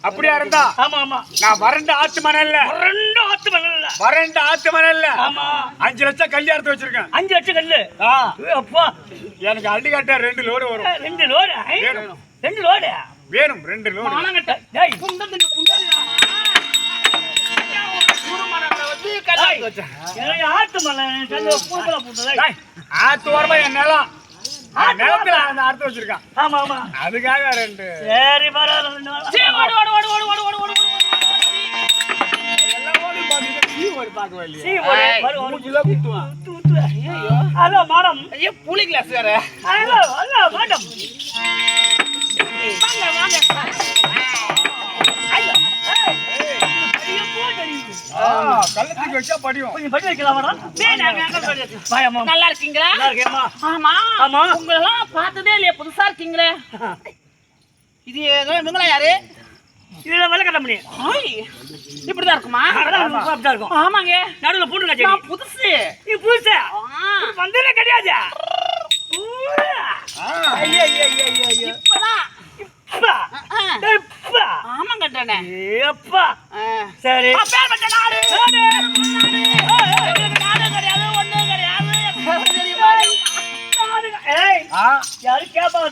அப்படியா இருந்தா நான் வறண்ட ஆத்து மணல்ல 5 லட்சம் கல்யாணத்தை வச்சிருக்கேன். 5 லட்சம் கல்லு அப்பா எனக்கு அடிக்கட்ட 2 லோடு வரும். 2 லோடு 2 லோடு வேணும். 2 லோடு ஆத்து ஓரமா என் நிலம் நிலத்துல அந்த அறுத்து வச்சிருக்கான். ஆமா ஆமா அதுக்காக 2. சரி பரவாயில்ல. ஹலோ மேடம் புளி கிளாஸ் வேற. ஹலோ ஹலோ மேடம் கள்ளத்துக்கு வச்சா படியும். கொஞ்சம் படி வைக்கலாம் மேடம். நல்லா இருக்கீங்களா? ஆமா ஆமா. உங்களெல்லாம் பார்த்ததே இல்லையா, புதுசா இருக்கீங்களே. இது இவங்களா யாரு? இதுல வெள்ள கட்ட முடியும். இப்படிதான் இருக்குமா? இருக்கும். ஆமாங்க. நடுவுல போட்டுங்க. புதுசு. நீ புதுசு வந்ததே கிடையாது. ஆமா கட்டானே. சரி யாரு கேப்பாரு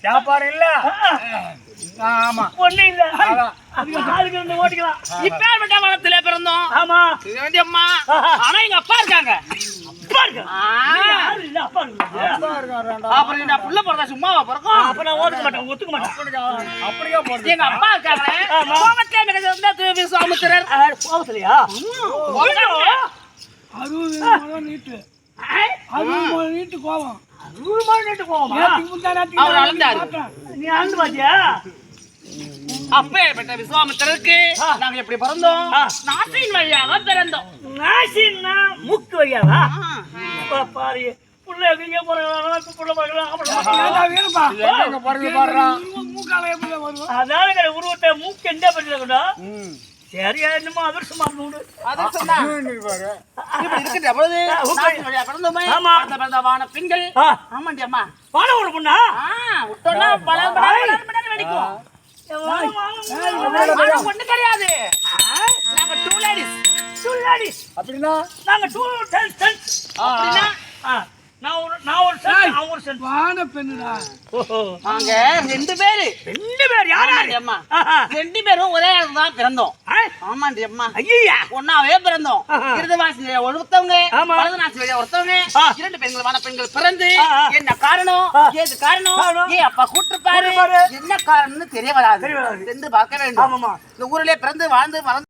கேப்பாரு இல்ல. ஆமா ஒண்ணு இல்ல. ஓட்டிக்கலாம். இப்பேற்பட்ட வளத்துல பிறந்தோம். ஆமா அம்மா. ஆனா எங்க அப்பா இருக்காங்க. அப்புறம் நான் புள்ள பிறந்தா சும்மாவா பிறக்கும்? அப்ப நான் ஒத்துக்க மாட்டேன். அப்படியே போறது. எங்க அப்பா இருக்காங்க விஸ்வாமித்திரர். கோபத்திலையா? 60 நீட்டு கோவம். 60 நீட்டு கோவம். அவர் அளந்தாரு. நீ அளந்து பாத்தியா? அப்பேற்பட்ட விஸ்வாமித்திரருக்கு நாங்க எப்படி பிறந்தோம்? நாசின் வழியாக பிறந்தோம். நாசின்னா மூக்கு வழியாவா? பாரு புள்ள எங்க போறாங்க புள்ள பாக்கலாம். அதாவது உருவத்தை மூக்கு எந்த பண்றா? சரி என்னமோ அதிர்ஷ்டமா பெண்கள். ஆமாண்டி அம்மா. பாட ஒரு பொண்ணா ஒண்ணு கிடையாது. நாங்க 2 லேடிஸ். அப்படின்னா நாங்க 2 அப்படின்னா நான் ஒரு சென்ட் வான பெண்ணுடா. நாங்க 2 பேரு. 2 பேர் யாரா? அம்மா 2 பேரும் ஒரே இடத்துல தான் பிறந்தோம். ஆமாண்டி அம்மா. ஐயா ஒன்னாவே பிறந்தோம். இருதவாசி ஒருத்தவங்க, வலதுநாசி வழியா ஒருத்தவங்க. 2 பெண்கள் பெண்கள் பிறந்து என்ன காரணம், ஏது காரணம், ஏன் அப்பா கூட்டிருப்பாரு, என்ன காரணம்னு தெரிய வராது. சென்று பார்க்க வேண்டும். இந்த ஊரிலே பிறந்து வாழ்ந்து வளர்ந்து